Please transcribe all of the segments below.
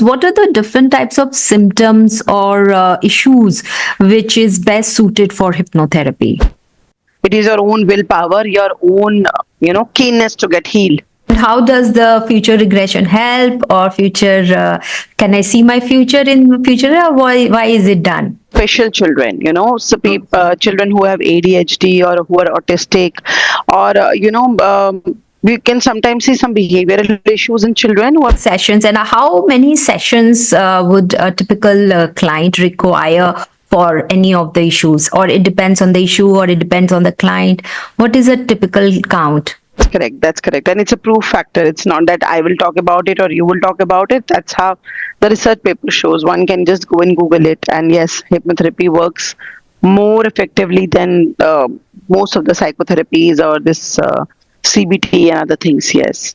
what are the different types of symptoms or issues which is best suited for hypnotherapy? It is your own willpower, your own, keenness to get healed. And how does the future regression help, or future? Can I see my future in future? Or why is it done? Special children, so children who have ADHD or who are autistic, or we can sometimes see some behavioral issues in children who are Sessions, and how many sessions would a typical client require for any of the issues, or it depends on the issue, or it depends on the client? What is a typical count? correct. That's correct. And it's a proof factor. It's not that I will talk about it or you will talk about it. That's how the research paper shows. One can just go and Google it. And yes, hypnotherapy works more effectively than most of the psychotherapies or this CBT and other things. Yes.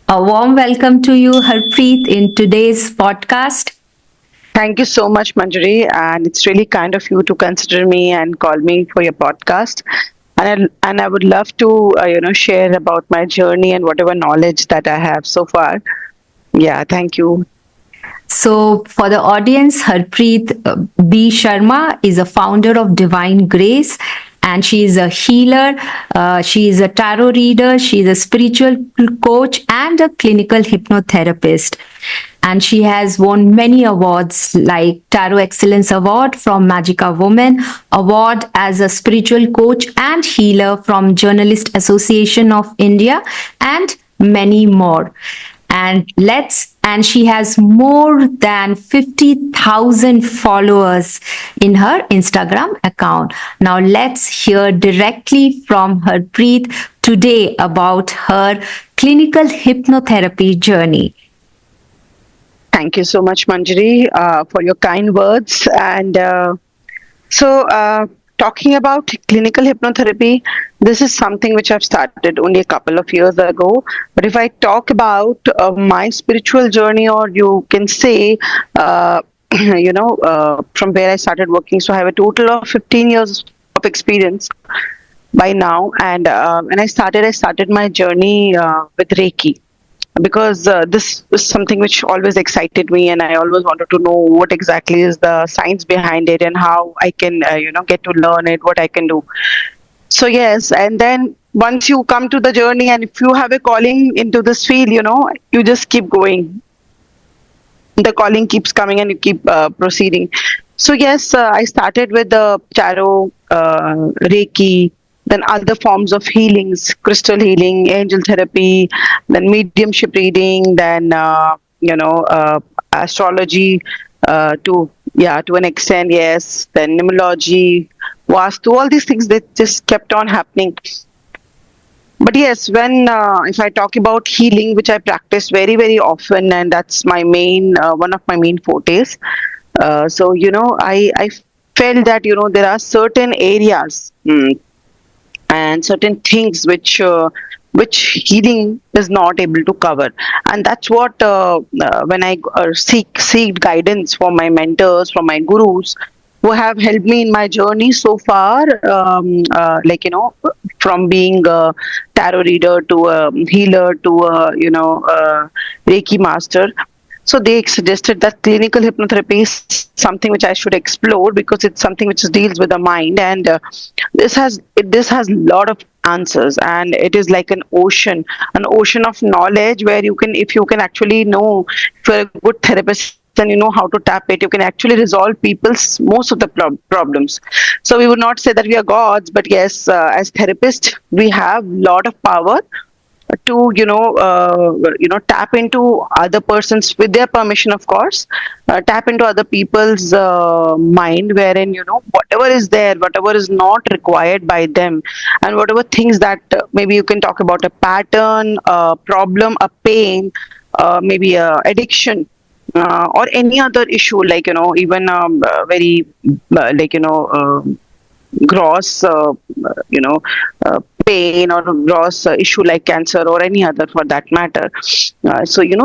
A warm welcome to you, Harpreet, in today's podcast. Thank you so much, Manjari. And it's really kind of you to consider me and call me for your podcast. And I would love to, share about my journey and whatever knowledge that I have so far. Yeah, thank you. So, for the audience, Harpreet B Sharma is a founder of Divine Grace, and she is a healer. She is a tarot reader. She is a spiritual coach and a clinical hypnotherapist. And she has won many awards like Tarot Excellence Award from Magica Woman, Award as a spiritual coach and healer from Journalist Association of India, and many more. And she has more than 50,000 followers in her Instagram account. Now let's hear directly from Harpreet today about her clinical hypnotherapy journey. Thank you so much, Manjari, for your kind words. And talking about clinical hypnotherapy, this is something which I've started only a couple of years ago. But if I talk about my spiritual journey, or you can say, from where I started working, so I have a total of 15 years of experience by now. And when I started my journey with Reiki, because this was something which always excited me, and I always wanted to know what exactly is the science behind it and how I can get to learn it, what I can do. So yes, and then once you come to the journey, and if you have a calling into this field, you just keep going. The calling keeps coming and you keep proceeding. So yes, I started with the tarot, Reiki, then other forms of healings, crystal healing, angel therapy, then mediumship reading, then astrology to an extent, yes, then numerology, vastu, all these things, they just kept on happening. But yes, when if I talk about healing, which I practice very very often, and that's my main one of my main fortes. I felt that there are certain areas. And certain things which healing is not able to cover, and that's what when I seek guidance from my mentors, from my gurus, who have helped me in my journey so far, from being a tarot reader to a healer to a Reiki master. So they suggested that clinical hypnotherapy is something which I should explore, because it's something which deals with the mind, and this has a lot of answers, and it is like an ocean of knowledge, where if you can actually know, if you're a good therapist and you know how to tap it, you can actually resolve people's most of the problems. So we would not say that we are gods, but yes, as therapists, we have a lot of power to tap into other persons with their permission, of course, tap into other people's mind, wherein whatever is there, whatever is not required by them, and whatever things that maybe you can talk about, a pattern, a problem, a pain, maybe a addiction, or any other issue, like even very gross pain, or a gross issue like cancer, or any other for that matter.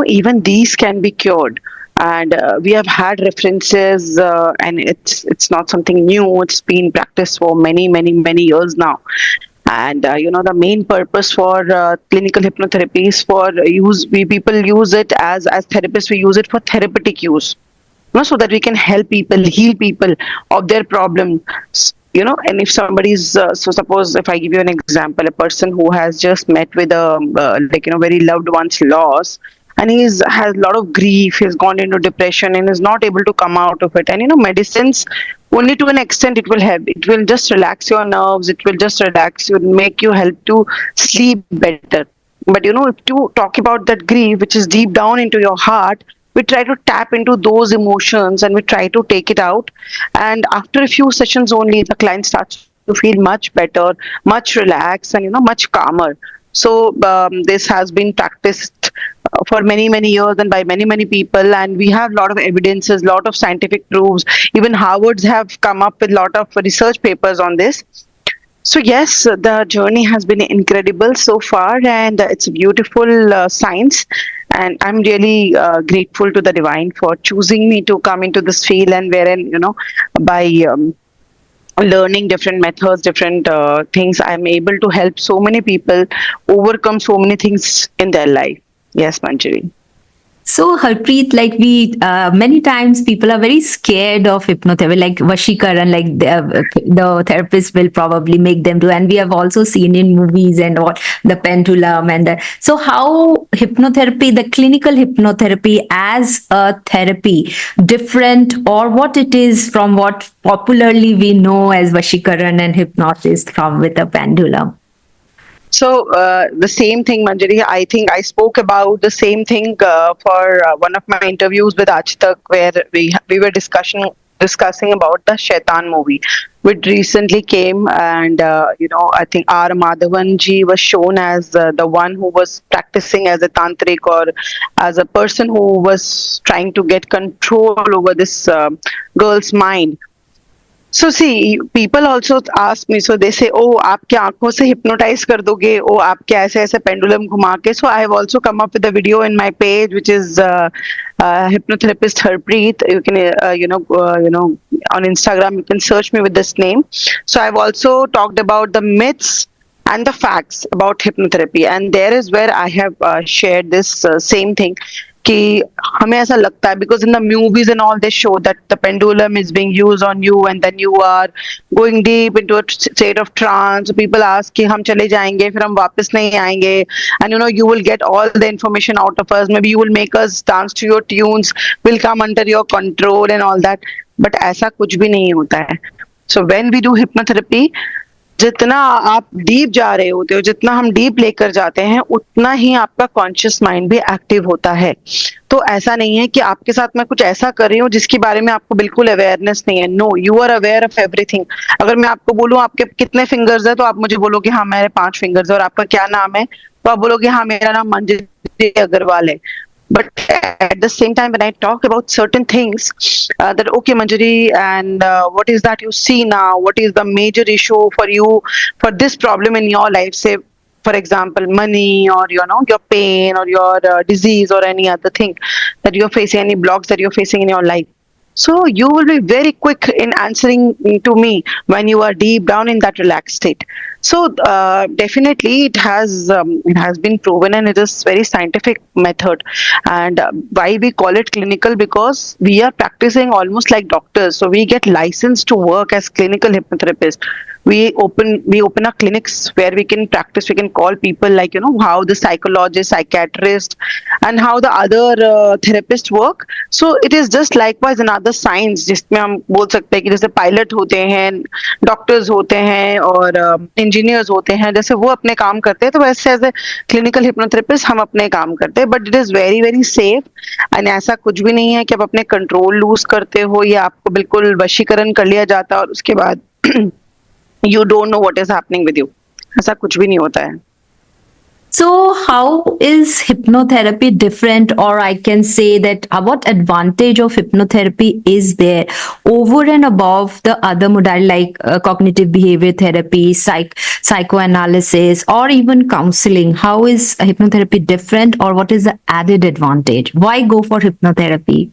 Even these can be cured, and we have had references, and it's not something new. It's been practiced for many years now. And the main purpose for clinical hypnotherapy is for use. We people use it as therapists. We use it for therapeutic use, so that we can help people, heal people of their problems. And if somebody's so suppose if I give you an example, a person who has just met with a very loved one's loss, and he's has a lot of grief, he's gone into depression and is not able to come out of it. And medicines, only to an extent it will help. It will just relax your nerves, it will just relax you, make you help to sleep better. But if you talk about that grief which is deep down into your heart, we try to tap into those emotions and we try to take it out. And after a few sessions only, the client starts to feel much better, much relaxed, and much calmer. So this has been practiced for many many years and by many many people, and we have a lot of evidences, lot of scientific proofs. Even Harvard's have come up with a lot of research papers on this. So yes, the journey has been incredible so far, and it's a beautiful science. And I'm really grateful to the divine for choosing me to come into this field, and wherein by learning different methods, different things, I'm able to help so many people overcome so many things in their life. Yes, Manjari. So, Harpreet, like many times people are very scared of hypnotherapy, like Vashikaran, like the therapist will probably make them do. And we have also seen in movies and what the pendulum and that. So, how hypnotherapy, the clinical hypnotherapy as a therapy, different or what it is from what popularly we know as Vashikaran and hypnosis from with the pendulum? So the same thing, Manjari. I think I spoke about the same thing for one of my interviews with Achitak, where we were discussing about the Shaitan movie, which recently came, and I think R. Madhavan ji was shown as the one who was practicing as a tantric, or as a person who was trying to get control over this girl's mind. So see, people also ask me, so they say, "Oh, आप क्या आँखों से hypnotize कर दोगे? Oh, आप क्या ऐसे ऐसे pendulum घुमा के?" So I have also come up with a video in my page, which is hypnotherapist Harpreet. You can on Instagram you can search me with this name. So I've also talked about the myths and the facts about hypnotherapy, and there is where I have shared this same thing. कि हमें ऐसा लगता है because in the movies and all they show that the pendulum is being used on you and then you are going deep into a state of trance. People ask कि हम चले जाएंगे फिर हम वापस नहीं आएंगे, and you will get all the information out of us. Maybe you will make us dance to your tunes, will come under your control and all that. But ऐसा कुछ भी नहीं होता है. So when we do hypnotherapy, जितना आप deep जा रहे होते हो, जितना हम डीप लेकर जाते हैं, उतना ही आपका कॉन्शियस माइंड भी एक्टिव होता है. तो ऐसा नहीं है कि आपके साथ मैं कुछ ऐसा कर रही हूँ जिसके बारे में आपको बिल्कुल अवेयरनेस नहीं है. No, you are aware of everything. अगर मैं आपको बोलूँ आपके कितने फिंगर्स है, तो आप मुझे बोलोगे हाँ मेरे 5 फिंगर्स है. और आपका क्या नाम है, तो आप बोलोगे हाँ मेरा नाम मंजरी अग्रवाल है. But at the same time, when I talk about certain things, that okay, Manjari, and what is that you see now? What is the major issue for you for this problem in your life? Say, for example, money, or your pain, or your disease, or any other thing that you're facing, any blocks that you're facing in your life. So you will be very quick in answering to me when you are deep down in that relaxed state. So definitely it has been proven, and it is very scientific method. And why we call it clinical, because we are practicing almost like doctors. So we get licensed to work as clinical hypnotherapists. We open up clinics where we can practice. We can call people like how the psychologist, psychiatrist, and how the other therapists work. So it is just likewise another science जिसमें हम बोल सकते हैं कि जैसे pilot होते हैं, doctors होते हैं, और इंजीनियर्स होते हैं. जैसे वो अपने काम करते हैं, तो वैसे एज ए क्लिनिकल हिप्नोथेरेपिस्ट हम अपने काम करते हैं. But it is very very safe, and ऐसा कुछ भी नहीं है कि आप अपने कंट्रोल लूज करते हो या आपको बिल्कुल वशीकरण कर लिया जाता है और उसके बाद you don't know what is happening with you. ऐसा कुछ भी नहीं होता है. So, how is hypnotherapy different, or I can say that what advantage of hypnotherapy is there over and above the other modality like cognitive behavior therapy, psychoanalysis, or even counseling? How is hypnotherapy different, or what is the added advantage? Why go for hypnotherapy?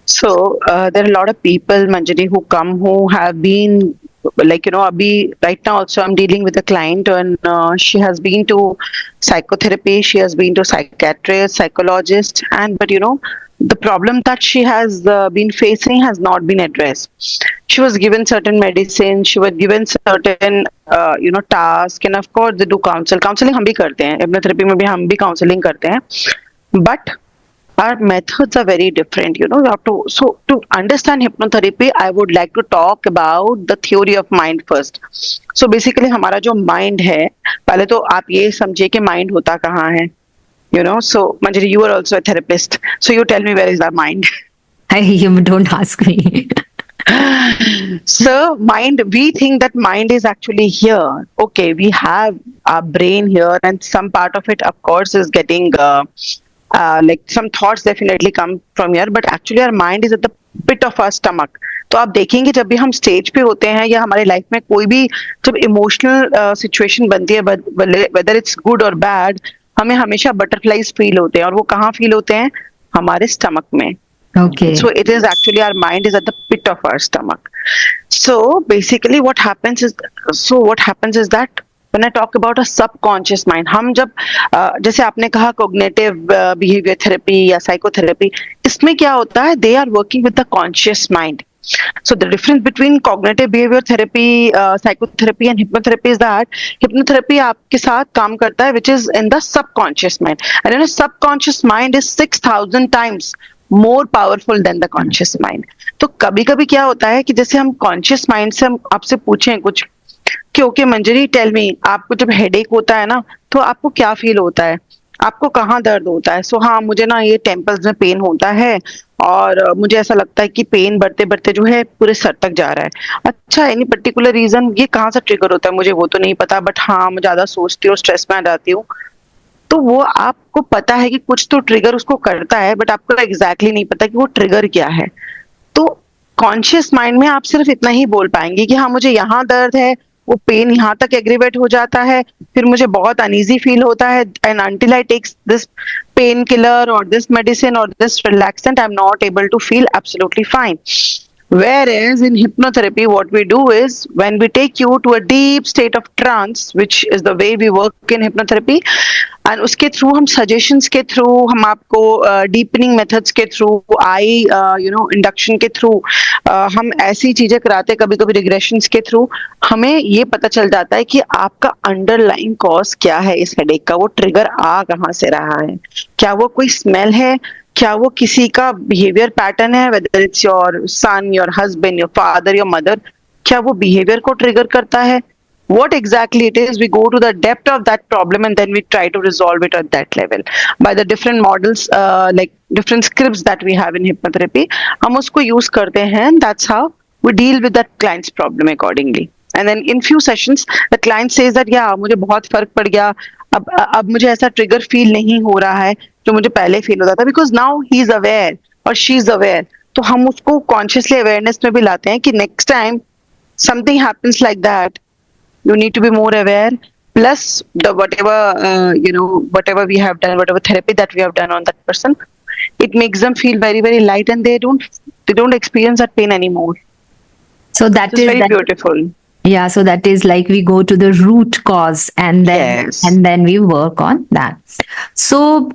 So there are a lot of people, Manjari, who come who have been like abhi right now also I'm dealing with a client, and she has been to psychotherapy, she has been to psychiatrist, psychologist, and but the problem that she has been facing has not been addressed. She was given certain medicine, she was given certain task, and of course they do counseling हम भी करते हैं, hypnotherapy में भी हम भी counseling करते हैं, but our methods are very different. You have to, so to understand hypnotherapy, I would like to talk about the theory of mind first. So basically हमारा जो mind है, पहले तो आप ये समझिए कि mind होता कहाँ है. So Manjari, you are also a therapist, so you tell me, where is our mind? You don't ask me. So mind, we think that mind is actually here. Okay, we have our brain here, and some part of it of course is getting like some thoughts definitely come from here, but actually our mind is at the pit of our stomach. तो आप देखेंगे जब भी हम stage पे होते हैं या हमारे लाइफ में कोई भी जब इमोशनल सिचुएशन बनती है, वेदर इट्स गुड और बैड, हमें हमेशा बटरफ्लाईज फील होते हैं, और वो कहाँ फील होते हैं? हमारे स्टमक में. Okay. So it is actually, our mind is at the pit of our stomach. So basically what happens is that when I talk about a subconscious mind, हम जब जैसे आपने कहा cognitive behavior therapy या psychotherapy, इसमें क्या होता है? They are working with the conscious mind. So the difference between cognitive behavior therapy, psychotherapy and hypnotherapy is that hypnotherapy आपके साथ काम करता है which is in the subconscious mind, and subconscious mind is 6,000 times more powerful than the conscious mind. तो कभी कभी क्या होता है कि जैसे हम conscious mind से हम आपसे पूछें कुछ कि ओके मंजरी, टेल मी, आपको जब हेडेक होता है ना, तो आपको क्या फील होता है? आपको कहाँ दर्द होता है? सो हाँ, मुझे ना ये टेम्पल्स में पेन होता है, और मुझे ऐसा लगता है कि पेन बढ़ते बढ़ते जो है पूरे सर तक जा रहा है. अच्छा, एनी पर्टिकुलर रीजन? ये कहाँ से ट्रिगर होता है मुझे वो तो नहीं पता, बट हाँ मैं ज्यादा सोचती हूँ, स्ट्रेस में आ जाती हूँ. तो वो आपको पता है कि कुछ तो ट्रिगर उसको करता है, बट आपको एग्जैक्टली नहीं पता कि वो ट्रिगर क्या है. तो कॉन्शियस माइंड में आप सिर्फ इतना ही बोल पाएंगे कि हाँ मुझे यहाँ दर्द है, वो पेन यहाँ तक एग्रीवेट हो जाता है, फिर मुझे बहुत अनईजी फील होता है, and until I takes this painkiller और दिस मेडिसिन और this relaxant, I am not able to feel absolutely fine. Whereas in hypnotherapy, what we do is when we take you to a deep state of trance, which is the way we work in hypnotherapy, and उसके through हम suggestions के through, हम आपको deepening methods के through, आई induction के through, हम ऐसी चीजें कराते, कभी कभी रिग्रेशंस के थ्रू, हमें ये पता चल जाता है कि आपका अंडरलाइंग कॉज क्या है इस हेडेक का, वो ट्रिगर आ कहाँ से रहा है. क्या वो कोई स्मेल है? क्या वो किसी का बिहेवियर पैटर्न है, whether it's your son, your husband, your father, your mother? क्या वो बिहेवियर को ट्रिगर करता है? What exactly it is, we go to the depth of that problem, and then we try to resolve it at that level by the different models, like different scripts that we have in hypnotherapy. हम उसको use करते हैं, and that's how we deal with that client's problem accordingly. And then in few sessions the client says that yeah, मुझे बहुत फर्क पड़ गया, अब मुझे ऐसा ट्रिगर फील नहीं हो रहा है जो मुझे पहले फील होता था, because now he is aware or she is aware. तो हम उसको consciously awareness में भी लाते हैं कि next time something happens like that, you need to be more aware, plus the whatever we have done, whatever therapy that we have done on that person, it makes them feel very, very light, and they don't experience that pain anymore. So that It's is very that, beautiful. yeah, so that is like we go to the root cause, and then Yes. and then we work on that. So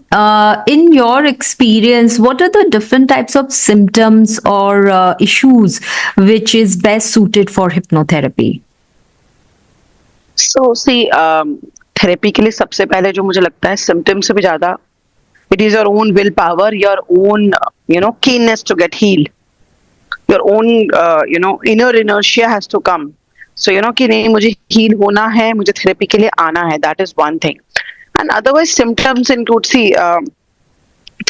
in your experience, what are the different types of symptoms or issues which is best suited for hypnotherapy? So see, therapy के लिए सबसे पहले जो मुझे लगता है symptom से भी ज्यादा, it is your own willpower, your own keenness to get healed, your own inner inertia has to come. So कि नहीं, मुझे हील होना है, मुझे थेरेपी के लिए आना है, that is one thing. And otherwise symptoms include, see,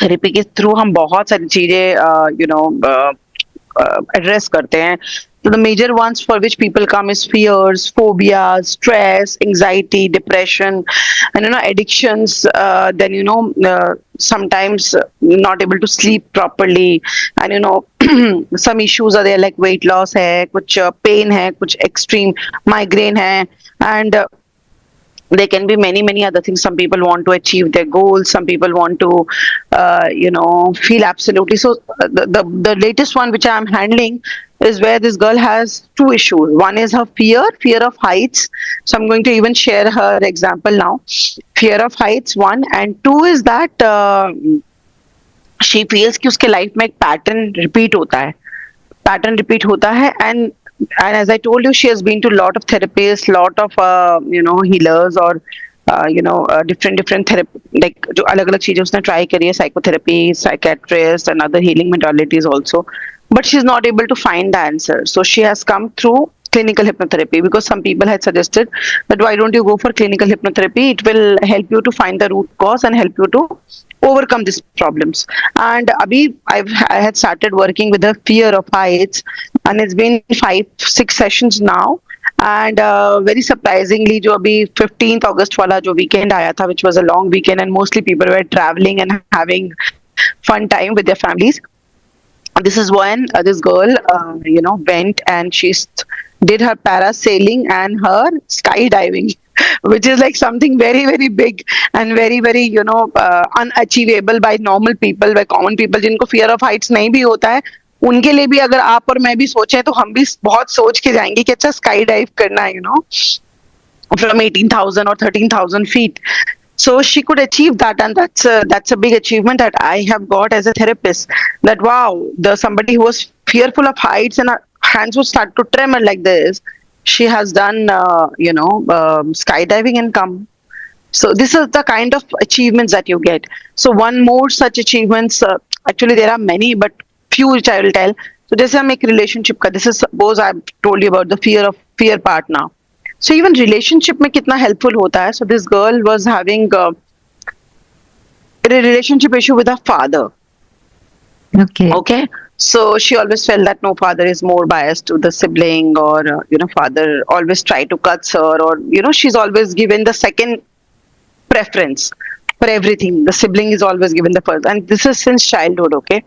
therapy के थ्रू हम बहुत सारी चीजें एड्रेस करते हैं. So the major ones for which people come is fears, phobias, stress, anxiety, depression, and addictions. Then sometimes not able to sleep properly, and some issues are there like weight loss है, कुछ pain है, कुछ extreme migraine है, and there can be many other things. Some people want to achieve their goals, some people want to feel absolutely. So the latest one which I'm handling is where this girl has two issues. One is her fear of heights. So I'm going to even share her example now. Fear of heights, one, and two is that she feels कि उसके life में एक pattern repeat होता है and as I told you, she has been to lot of therapists, lot of healers or different therapy, like जो अलग अलग चीजें उसने ट्राई करी है, psychotherapy, psychiatrist and other healing modalities also, but she's not able to find the answer. So she has come through clinical hypnotherapy because some people had suggested that why don't you go for clinical hypnotherapy, it will help you to find the root cause and help you to overcome these problems. And abhi I had started working with the fear of heights, and it's been 5-6 sessions now. And very surprisingly, जो अभी 15th August वाला जो weekend आया था, which was a long weekend and mostly people were traveling and having fun time with their families. This is when this girl went and did her parasailing and her skydiving, which is like something very big and very unachievable by normal people, by common people जिनको fear of heights नहीं भी होता है, उनके लिए भी अगर आप और मैं भी सोचें तो हम भी बहुत सोच के जाएंगे कि अच्छा स्काई डाइव करना है, from 18,000 or 13,000 feet. So she could achieve that, and that's a big achievement that I have got as a therapist. That wow, the somebody who was fearful of heights and her hands would start to tremor like this. She has done skydiving and come. So this is the kind of achievements that you get. So one more such achievements. Actually, there are many, but few which I will tell. So जैसे हम एक relationship का, this is suppose I've told you about the fear part now. So even relationship में कितना helpful होता है. So this girl was having a relationship issue with her father. Okay. So she always felt that no, father is more biased to the sibling, or father always try to cut her, or she's always given the second preference for everything. The sibling is always given the first, and this is since childhood. Okay.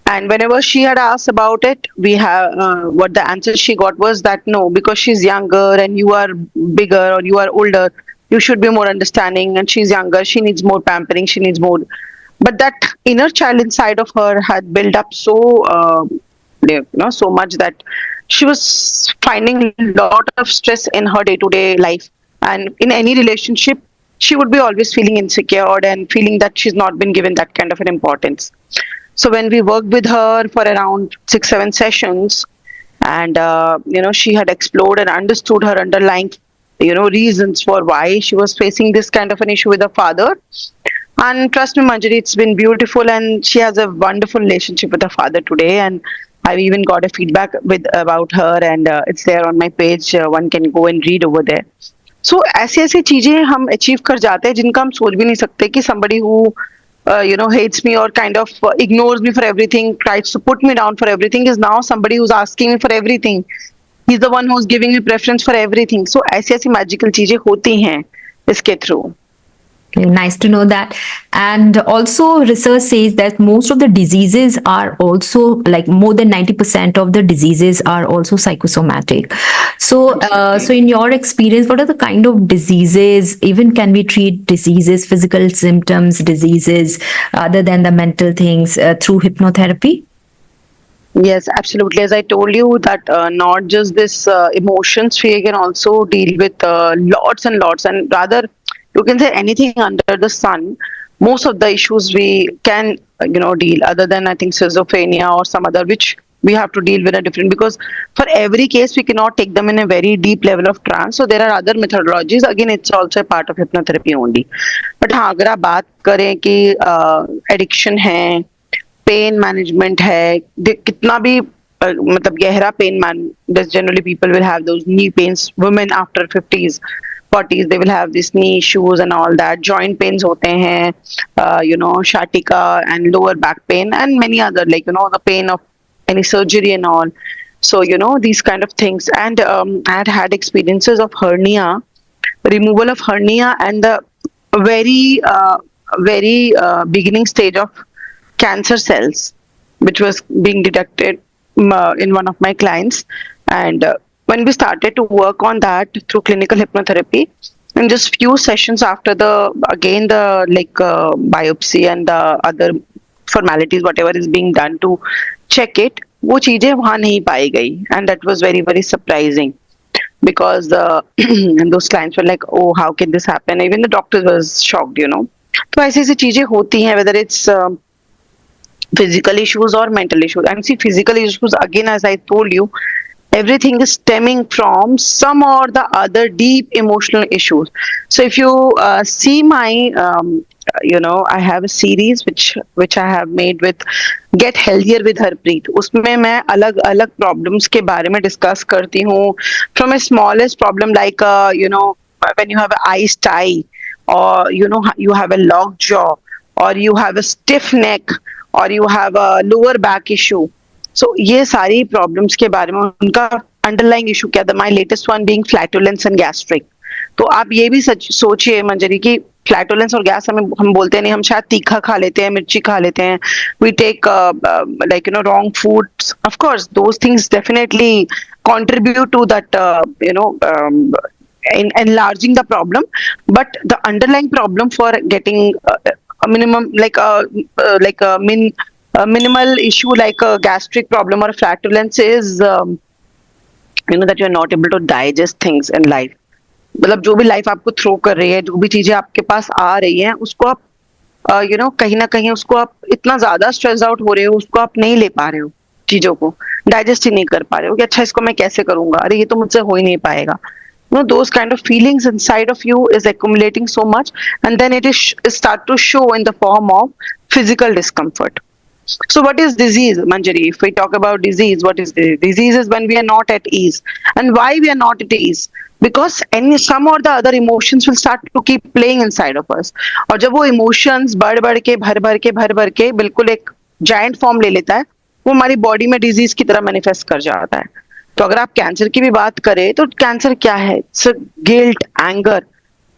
And whenever she had asked about it, we have what the answer she got was that no, because she's younger and you are bigger or you are older, you should be more understanding. And she's younger, she needs more pampering, she needs more. But that inner child inside of her had built up so much that she was finding a lot of stress in her day-to-day life. And in any relationship, she would be always feeling insecure and feeling that she's not been given that kind of an importance. So when we worked with her for around 6-7 sessions, and she had explored and understood her underlying reasons for why she was facing this kind of an issue with her father. And trust me, Manjari, it's been beautiful, and she has a wonderful relationship with her father today. And I've even got a feedback about her, and it's there on my page. One can go and read over there. So ऐसी चीजें हम achieve कर जाते हैं जिनका हम सोच भी नहीं सकते कि somebody who hates me or kind of ignores me for everything, tries to put me down for everything, is now somebody who's asking me for everything. He's the one who's giving me preference for everything. So ऐसी magical चीजें होती हैं इसके through. Okay, nice to know that. And also, research says that most of the diseases are also, like more than 90% of the diseases are also psychosomatic. So, so in your experience, what are the kind of diseases, even can we treat diseases, physical symptoms, diseases, other than the mental things through hypnotherapy? Yes, absolutely. As I told you that not just this emotions, we can also deal with lots and lots, and rather you can say anything under the sun. Most of the issues we can deal, other than I think schizophrenia or some other, which we have to deal with a different, because for every case we cannot take them in a very deep level of trance. So there are other methodologies. Again, it's also a part of hypnotherapy only. But हाँ, अगर आप बात करें कि addiction है, pain management है, कितना भी मतलब गहरा pen generally people will have those knee pains. Women after 50s 40s, they will have these knee issues and all that. Joint pains hote hain, sciatica and lower back pain, and many other, like the pain of any surgery and all. So these kind of things. And I had experiences of hernia, removal of hernia, and the very beginning stage of cancer cells, which was being detected in one of my clients. And when we started to work on that through clinical hypnotherapy, And just few sessions after the again the biopsy and the other formalities whatever is being done to check it, वो चीजें वहां नहीं पाई गई, and that was very very surprising because and those clients were like, oh, how can this happen? Even the doctor was shocked, you know. तो ऐसी ऐसी चीजें होती हैं, whether it's physical issues or mental issues. And see, physical issues, again, as I told you, everything is stemming from some or the other deep emotional issues. So if you see my I have a series which I have made with Get Healthier with Harpreet. उसमें मैं अलग अलग problems के बारे में discuss करती हूँ, from a smallest problem like when you have an iced tie, or you have a locked jaw, or you have a stiff neck, or you have a lower back issue. So ये सारी problems के बारे में, उनका underlying issue क्या था, my latest one being flatulence and gastric. तो आप ये भी सोचिए मंजरी की फ्लैटुलेंस और गैस हम बोलते नहीं, हम शायद तीखा खा लेते हैं, मिर्ची खा लेते हैं, we take wrong foods. Of course those things definitely contribute to that in enlarging the problem, but the underlying problem for getting a minimum a minimal issue like a gastric problem or flatulence is that you're not able to digest things in life. मतलब जो भी life आपको throw कर रही है, जो भी चीजें आपके पास आ रही हैं, उसको आप कहीं ना कहीं उसको आप इतना ज्यादा स्ट्रेस आउट हो रहे हो, उसको आप नहीं ले पा रहे हो, चीजों को डाइजेस्ट ही नहीं कर पा रहे हो कि अच्छा इसको मैं कैसे करूंगा, अरे ये तो मुझसे हो ही नहीं पाएगा. Those kind of feelings inside of you is accumulating so much, and then it start to show in the form of physical discomfort. So what is disease, Manjari? If we talk about disease, what is disease? Disease is when we are not at ease. And why we are not at ease? Because some or the other emotions will start to keep playing inside of us. और जब वो emotions बढ़ के भर के बिल्कुल एक giant form ले लेता है, वो हमारी बॉडी में डिजीज की तरह मैनिफेस्ट कर जाता है. तो अगर आप कैंसर की भी बात करें तो कैंसर क्या है? It's guilt, anger,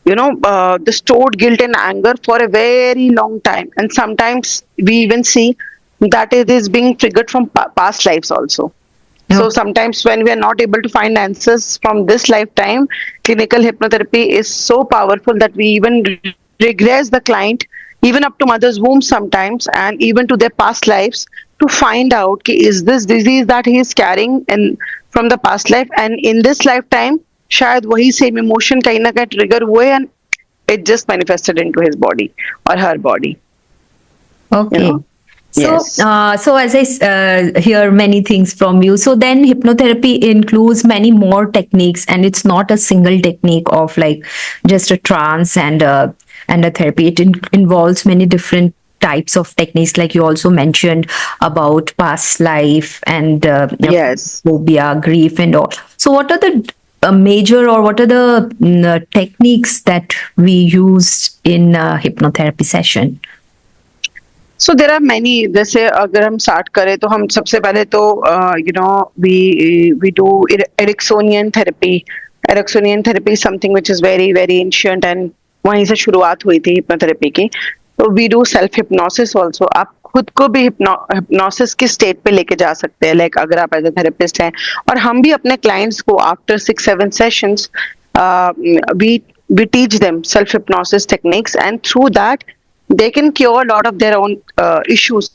the stored guilt and anger for a very long time, and sometimes we even see that it is being triggered from past lives also. So sometimes when we are not able to find answers from this lifetime, clinical hypnotherapy is so powerful that we even regress the client even up to mother's womb sometimes, and even to their past lives, to find out ki, is this disease that he is carrying from the past life, and in this lifetime शायद वही same emotion कहीं ना कहीं trigger हुए and it just manifested into his body or her body. Okay. So, Yes. So as I hear many things from you, so then hypnotherapy includes many more techniques, and it's not a single technique of like just a trance and a therapy. It involves many different types of techniques, like you also mentioned about past life and Yes. phobia, grief, and all. So, what are the major, or what are the techniques that we used in a hypnotherapy session? So there are many. जैसे अगर हम start करें तो हम सबसे पहले तो we do Ericksonian therapy. Ericksonian therapy is something which is very very ancient, and वहीं से शुरुआत हुई थी hypnotherapy की. तो we do self hypnosis also. आप खुद को भी hypnosis की स्टेट पे लेके जा सकते हैं, लाइक अगर आप एज ए थेरेपिस्ट हैं, और हम भी अपने क्लाइंट्स को after 6-7 sessions we teach them self hypnosis techniques, and through that they can cure a lot of their own issues.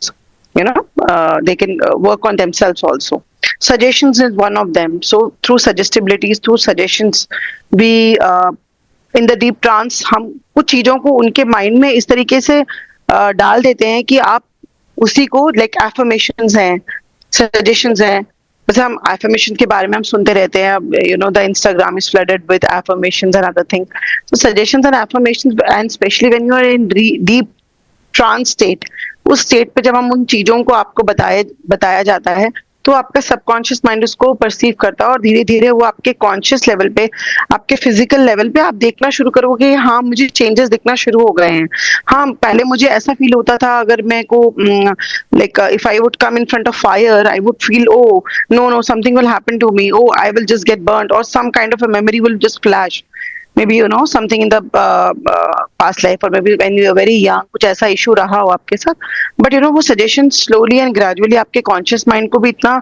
They can work on themselves also. Suggestions is one of them. So through suggestibilities, through suggestions, we in the deep trance हम कुछ चीजों को उनके mind में इस तरीके से डाल देते हैं कि आप उसी को लाइक एफर्मेशंस हैं, सजेशंस हैं. जैसे हम एफर्मेशन के बारे में हम सुनते रहते हैं, the Instagram is flooded with affirmations and other thing. So suggestions and affirmations, and specially when you are in deep trance state, उस स्टेट पे जब हम उन चीजों को आपको बताया जाता है, तो आपका सबकॉन्शियस माइंड उसको परसीव करता है, और धीरे धीरे वो आपके कॉन्शियस लेवल पे, आपके फिजिकल लेवल पे आप देखना शुरू करोगे, हाँ मुझे चेंजेस दिखना शुरू हो गए हैं. हाँ, पहले मुझे ऐसा फील होता था, अगर मैं को like if I would come in front of fire, I would feel oh no something will happen to me, oh I will just get burned, or some kind of a memory will just flash. maybe something in the past life, or maybe when you were very young कुछ ऐसा issue रहा हो आपके साथ, but वो suggestion slowly and gradually आपके conscious mind को भी इतना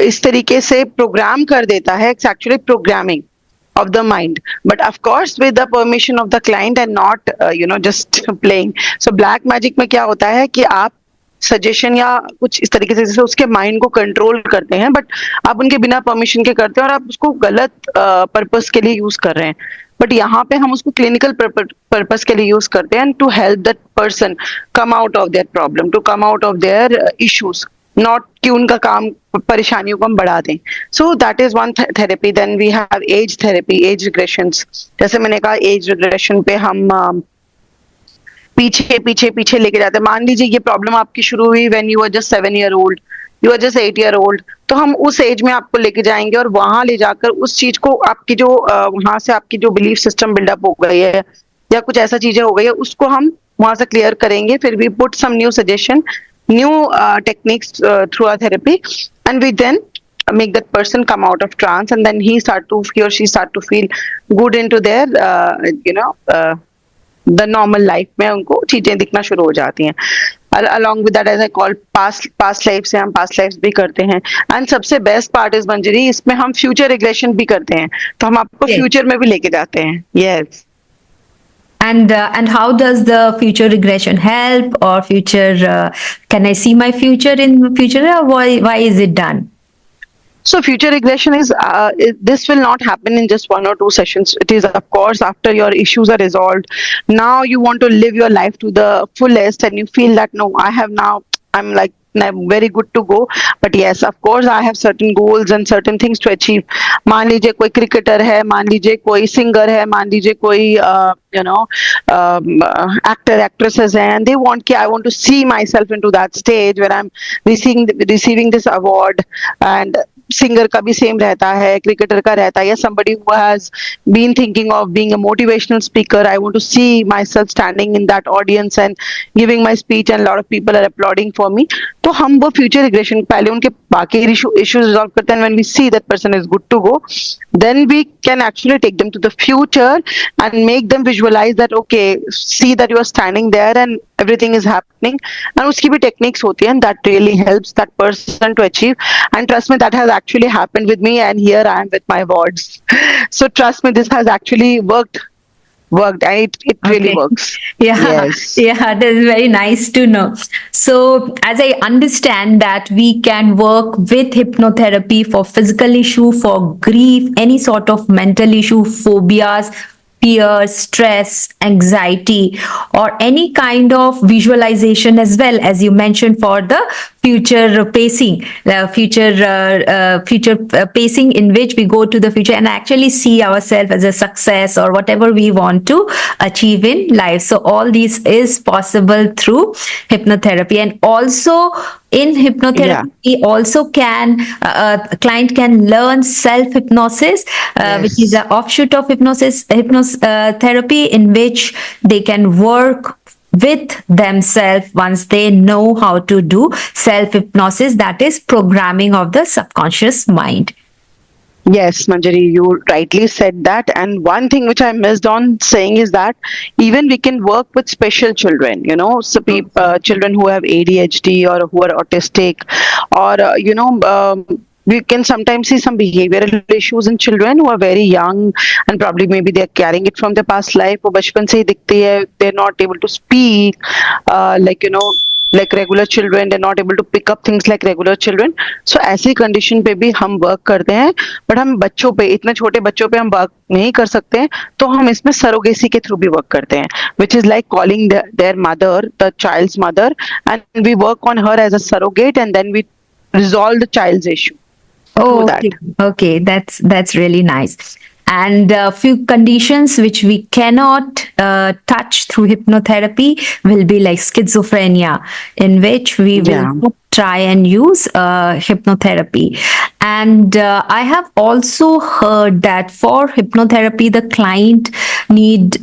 इस तरीके से program कर देता है. It's actually programming. of the mind, but of course with the permission of the client and not just playing. So black magic में क्या होता है कि आप सजेशन या कुछ इस तरीके से जैसे उसके माइंड को कंट्रोल करते हैं, बट आप उनके बिना परमिशन के करते हैं और आप उसको गलत पर्पस के लिए यूज कर रहे हैं. बट यहाँ पे हम उसको क्लिनिकल पर्पस के लिए यूज करते हैं to help that person come out of their problem, to come out of their issues, not कि उनका काम परेशानियों को हम बढ़ा दें. So that is one therapy. Then we have age therapy, age regressions. जैसे मैंने कहा एज रिग्रेशन पे हम पीछे पीछे पीछे लेके जाते हैं. मान लीजिए ये प्रॉब्लम आपकी शुरू हुई when you are just 7 year old, you are just 8 year old, तो हम उस एज में आपको लेके जाएंगे और वहां ले जाकर उस चीज को आपकी जो वहां से आपकी जो बिलीफ सिस्टम बिल्डअप हो गई है या कुछ ऐसा चीजें हो गई है उसको हम वहां से क्लियर करेंगे. फिर we put some new suggestion, new techniques through our therapy, and we then make that person come out of trance, and then he or she start to feel good into their the normal life में उनको चीजें दिखना शुरू हो जाती हैं. along with that, as I call past lives से हम past lives भी करते हैं. and सबसे best part is मंजरी, इसमें हम future regression भी करते हैं, तो हम आपको future में भी लेके जाते हैं. yes. And how does the future regression help, or future can I see my future in future, or why is it done? So future regression is this will not happen in just 1 or 2 sessions. It is, of course, after your issues are resolved. Now you want to live your life to the fullest, and you feel that no, I'm like I'm very good to go. But yes, of course, I have certain goals and certain things to achieve. मान लीजिए कोई cricketer है, मान लीजिए कोई singer है, मान लीजिए कोई actor actresses हैं, and they want I want to see myself into that stage where I'm receiving this award. And singer का भी सेम रहता है, क्रिकेटर का रहता है, या somebody who has been thinking of being a motivational speaker, I want to see myself standing in that audience and giving my speech and a lot of people are applauding for me. तो हम वो future regression पहले उनके बाकी issues resolve करते हैं. When we see that person is good to go, then we can actually take them to the future and make them visualize that okay, see that you are standing there and everything is happening. And उसकी भी techniques होती हैं, and that really helps that person to achieve. And trust me, that has actually happened with me, and here I am with my awards. So trust me, this has actually worked, and it really works. Yeah, yes. Yeah, that is very nice to know. So as I understand that we can work with hypnotherapy for physical issue, for grief, any sort of mental issue, phobias, fear, stress, anxiety, or any kind of visualization, as well as you mentioned for the future pacing, future pacing, in which we go to the future and actually see ourselves as a success or whatever we want to achieve in life. So all this is possible through hypnotherapy. And also in hypnotherapy, we also can a client can learn self hypnosis, which is an offshoot of hypnotherapy, in which they can work with themselves once they know how to do self hypnosis, that is programming of the subconscious mind. Yes, Manjari, you rightly said that. And one thing which I missed on saying is that even we can work with special children, so children who have ADHD or who are autistic, or, we can sometimes see some behavioral issues in children who are very young, and probably maybe they're carrying it from their past life. वो बचपन से ही दिखती है, they're not able to speak, like regular children, they're not able to pick up things like regular children. So ऐसी condition पे भी हम work करते हैं, but हम बच्चों पे, इतने छोटे बच्चों पे हम work नहीं कर सकते हैं, तो हम इसमें surrogacy के through भी work करते हैं, which is like calling their mother, the child's mother, and we work on her as a surrogate, and then we resolve the child's issue. Oh, okay, that's really nice. And a few conditions which we cannot touch through hypnotherapy will be like schizophrenia, in which we will try and use hypnotherapy. And I have also heard that for hypnotherapy, the client need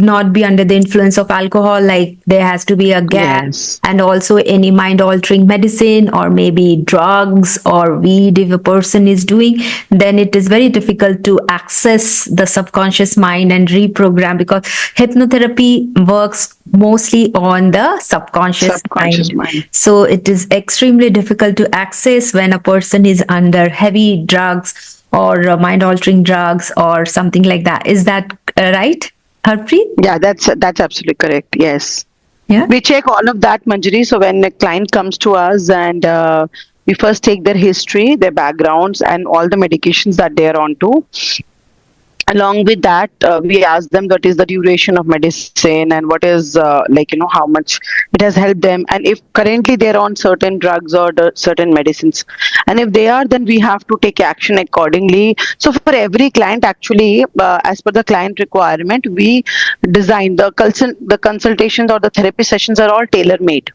not be under the influence of alcohol. Like there has to be a gap, and also any mind altering medicine or maybe drugs or weed. If a person is doing, then it is very difficult to access the subconscious mind and reprogram, because hypnotherapy works mostly on the subconscious mind. So it is extremely difficult to access when a person is under heavy drugs or mind altering drugs or something like that. Is that right, Harpreet? Yeah, that's absolutely correct. Yes. Yeah. We check all of that, Manjari. So when a client comes to us and we first take their history, their backgrounds, and all the medications that they are on to. Along with that, we ask them what is the duration of medicine and what is how much it has helped them, and if currently they're on certain drugs or certain medicines, and if they are, then we have to take action accordingly. So for every client, actually, as per the client requirement, we design the consultations or the therapy sessions are all tailor made.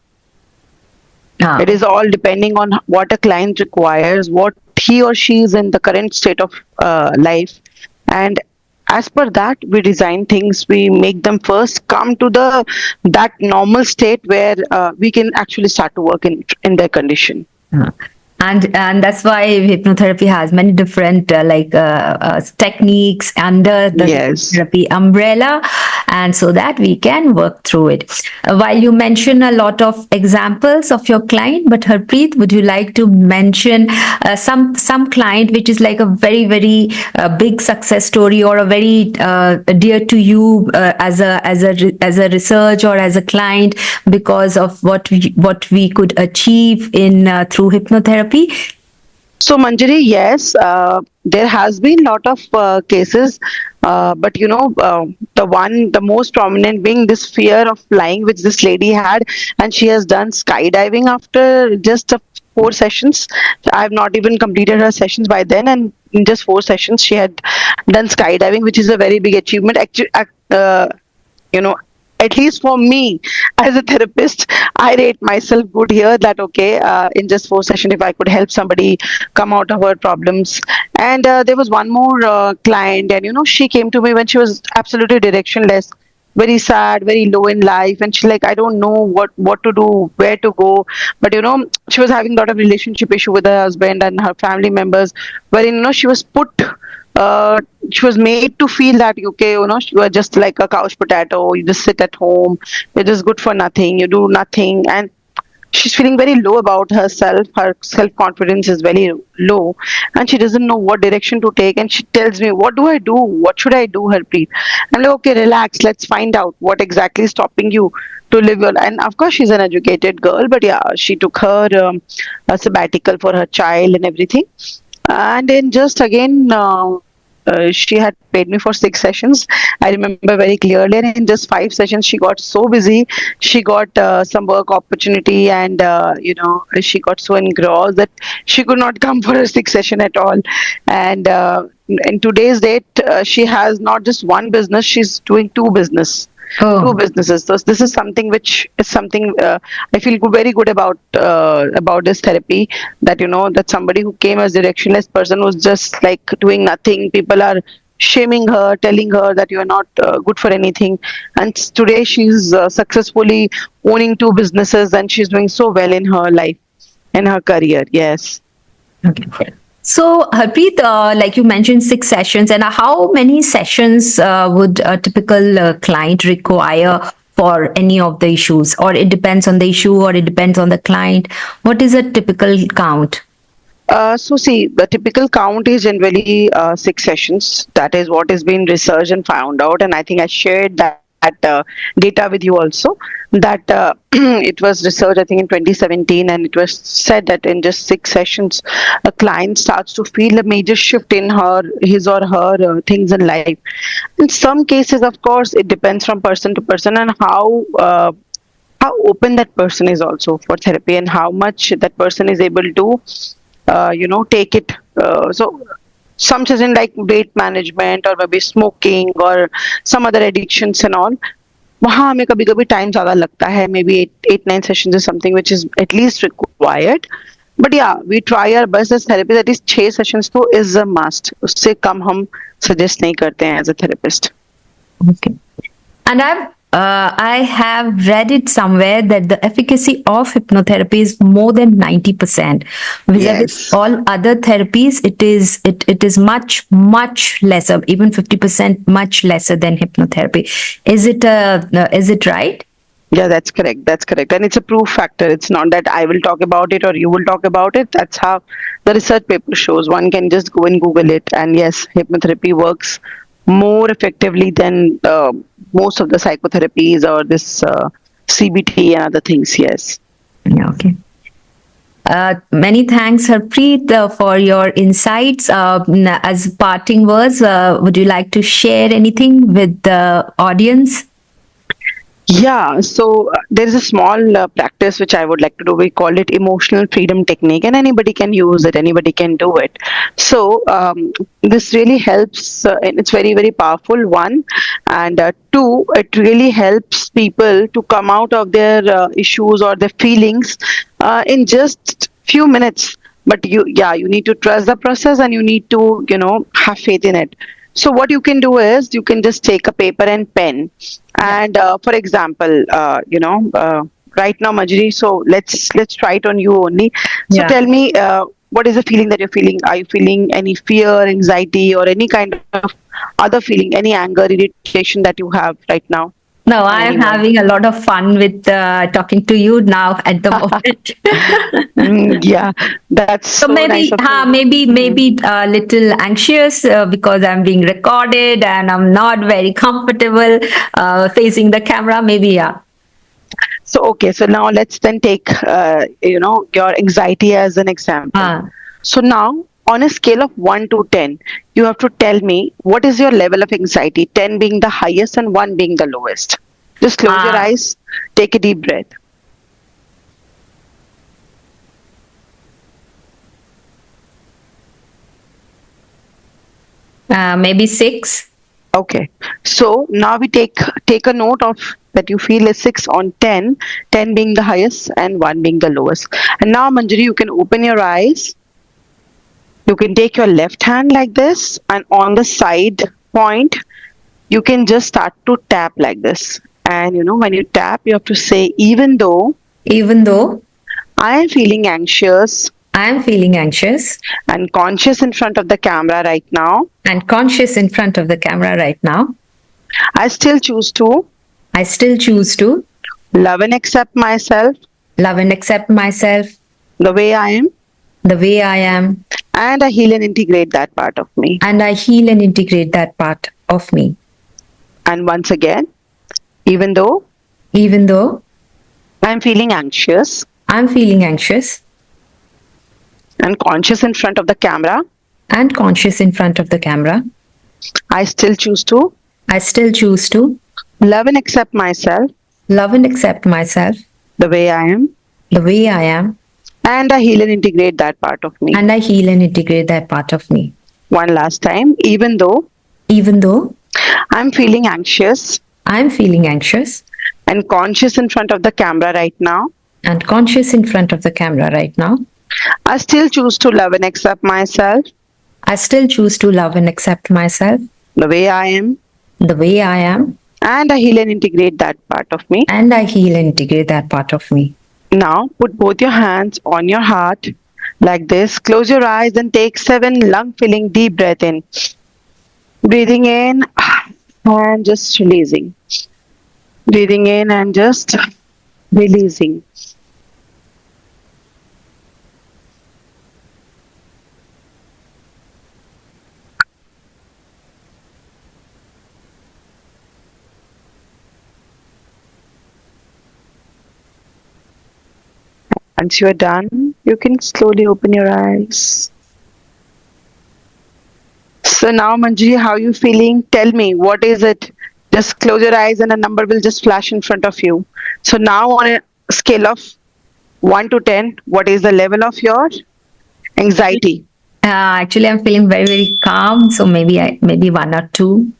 Ah. It is all depending on what a client requires, what he or she is in the current state of life, and as per that, we design things. We make them first come to the that normal state where we can actually start to work in their condition. Uh, and that's why hypnotherapy has many different techniques under the Yes. therapy umbrella, and so that we can work through it. While you mention a lot of examples of your client, but Harpreet, would you like to mention some client which is like a very big success story, or a very dear to you as a research or as a client, because of what we could achieve in through hypnotherapy? So Manjari, yes, there has been lot of cases, but the most prominent being this fear of flying, which this lady had, and she has done skydiving after just 4 sessions. I've not even completed her sessions by then, and in just 4 sessions, she had done skydiving, which is a very big achievement. Actually, you know at least for me as a therapist, I rate myself good here, that okay, in just 4 sessions, if I could help somebody come out of her problems. And there was one more client, and she came to me when she was absolutely directionless, very sad, very low in life, and she's like, I don't know what to do, where to go. But she was having a lot of relationship issue with her husband and her family members, wherein she was uh, made to feel that, okay, you are just like a couch potato, you just sit at home, you're just good for nothing, you do nothing. And she's feeling very low about herself, her self confidence is very low, and she doesn't know what direction to take. And she tells me, what do I do, what should I do, Harpreet? I'm like, okay, relax, let's find out what exactly is stopping you to live your. And of course, she's an educated girl, but yeah, she took her a sabbatical for her child and everything. And then just again, she had paid me for 6 sessions. I remember very clearly. And in just 5 sessions, she got so busy. She got some work opportunity, and she got so engrossed that she could not come for a 6 session at all. And in today's date, she has not just one business; she's doing two Oh. businesses. So this is something which is something I feel very good about this therapy. That that somebody who came as directionless person was just like doing nothing. People are shaming her, telling her that you are not good for anything. And today she's successfully owning two businesses, and she's doing so well in her life, in her career. Yes. Okay. So, Harpreet, like you mentioned, 6 sessions, and how many sessions would a typical client require for any of the issues? Or it depends on the issue, or it depends on the client? What is a typical count? So see, the typical count is generally 6 sessions. That is what has been researched and found out, and I think I shared that data with you also. That it was researched, I think, in 2017, and it was said that in just 6 sessions, a client starts to feel a major shift in his or her things in life. In some cases, of course, it depends from person to person, and how open that person is also for therapy, and how much that person is able to take it. So some session like weight management, or maybe smoking, or some other addictions and all, वहाँ हमें कभी कभी time ज़्यादा लगता है. Maybe 8 9 sessions is something which is at least required. But yeah, we try our best as therapy, that is 6 sessions तो is a must. उससे कम हम suggest नहीं करते हैं as a therapist. Okay. And I have read it somewhere that the efficacy of hypnotherapy is more than 90%. Vis-a-vis Yes. all other therapies, it is much lesser, even 50% much lesser than hypnotherapy. Is it right? Yeah, that's correct. That's correct. And it's a proof factor. It's not that I will talk about it or you will talk about it. That's how the research paper shows. One can just go and Google it. And yes, hypnotherapy works more effectively than most of the psychotherapies or this CBT and other things. Yes. Yeah, okay. Many thanks, Harpreet, for your insights. As parting words, would you like to share anything with the audience? Yeah, so there is a small practice which I would like to do. We call it emotional freedom technique, and anybody can use it, anybody can do it. So, this really helps, and it's very, very powerful, one. And two, it really helps people to come out of their issues or their feelings in just few minutes. But you need to trust the process and you need to, have faith in it. So what you can do is you can just take a paper and pen, Yeah. and for example, right now, Manjari. So let's try it on you only. So Yeah. tell me, what is the feeling that you're feeling? Are you feeling any fear, anxiety, or any kind of other feeling, any anger, irritation that you have right now No, on I am anyone? having a lot of fun with talking to you now at the moment. Yeah, that's So so nice maybe, of you. Mhm. maybe a little anxious because I'm being recorded and I'm not very comfortable facing the camera. Maybe, yeah. So okay, so now let's then take your anxiety as an example. Uh, So now on a scale of 1 to 10, you have to tell me what is your level of anxiety, 10 being the highest and 1 being the lowest. Just close your uh, eyes, take a deep breath. Maybe six. Okay. So now we take a note of that you feel is 6 on 10, 10 being the highest and 1 being the lowest. And now Manjari, you can open your eyes. You can take your left hand like this, and on the side point you can just start to tap like this. And when you tap, you have to say, even though Even though I am feeling anxious I am feeling anxious and conscious in front of the camera right now, and conscious in front of the camera right now, I still choose to I still choose to love and accept myself love and accept myself the way I am, the way I am, and I heal and integrate that part of me. and I heal and integrate that part of me. And once again, even though Even though I'm feeling anxious I'm feeling anxious and conscious in front of the camera, and conscious in front of the camera, I still choose to I still choose to love and accept myself love and accept myself the way I am, the way I am, and I heal and integrate that part of me. and I heal and integrate that part of me. One last time, even though Even though I'm feeling anxious I'm feeling anxious and conscious in front of the camera right now, and conscious in front of the camera right now, I still choose to love and accept myself I still choose to love and accept myself the way I am, the way I am, and I heal and integrate that part of me. and I heal and integrate that part of me. Now, put both your hands on your heart like this. Close your eyes and take 7 lung filling deep breath in. Breathing in and just releasing. Breathing in and just releasing. Once you are done, you can slowly open your eyes. So now, Manjari, how are you feeling? Tell me, what is it? Just close your eyes and a number will just flash in front of you. So now, on a scale of 1 to 10, what is the level of your anxiety? Actually, I'm feeling very, very calm. So maybe one or two.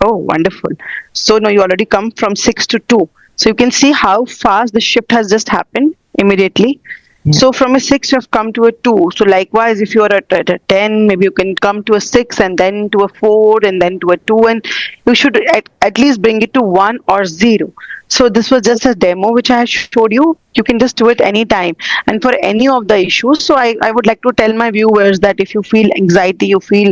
Oh, wonderful. So now you already come from 6 to 2. So you can see how fast the shift has just happened immediately. Yeah. So from a 6, you have come to a 2. So likewise, if you are at a 10, maybe you can come to a 6 and then to a 4 and then to a 2. And you should at least bring it to 1 or 0. So this was just a demo which I showed you. You can just do it anytime and for any of the issues. So I would like to tell my viewers that if you feel anxiety, you feel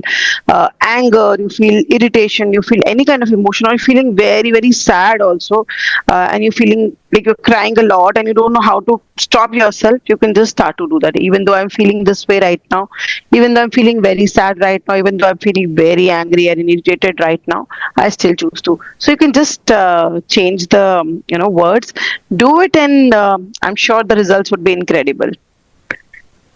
anger, you feel irritation, you feel any kind of emotion, or you're feeling very, very sad also, and you're feeling like you're crying a lot and you don't know how to stop yourself, you can just start to do that. Even though I'm feeling this way right now, even though I'm feeling very sad right now, even though I'm feeling very angry and irritated right now, I still choose to. So you can just change the words, do it, and I'm sure the results would be incredible.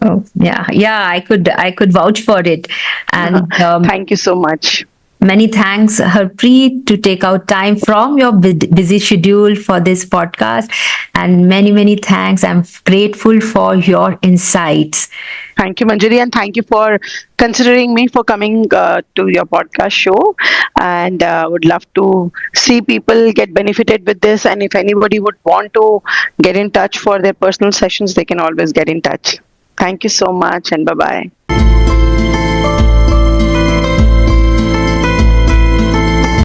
Oh, yeah, yeah, I could vouch for it. And Thank you so much. many thanks, Harpreet, to take out time from your busy schedule for this podcast. And many, many thanks. I'm grateful for your insights. Thank you, Manjari, and thank you for considering me for coming to your podcast show. And would love to see people get benefited with this. And if anybody would want to get in touch for their personal sessions, they can always get in touch. Thank you so much, and bye bye.